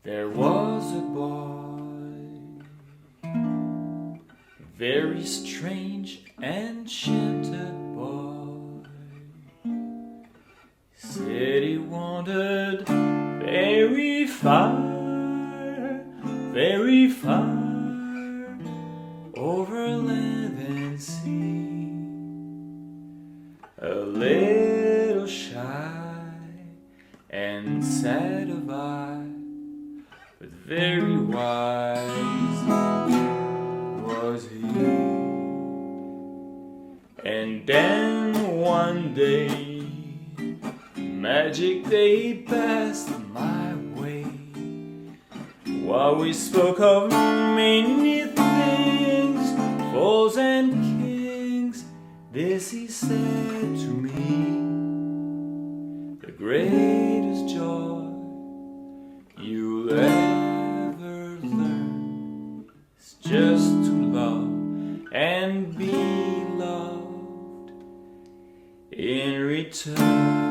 There was a boy, very strange, enchanted boy. He said he wandered very far over land and sea. A little shy and sad of eye, but very wise was he. And then one day, magic day passed my way, while we spoke of many things, falls and kings. This he said to me: the greatest joy you'll ever learn is just to love and be loved in return.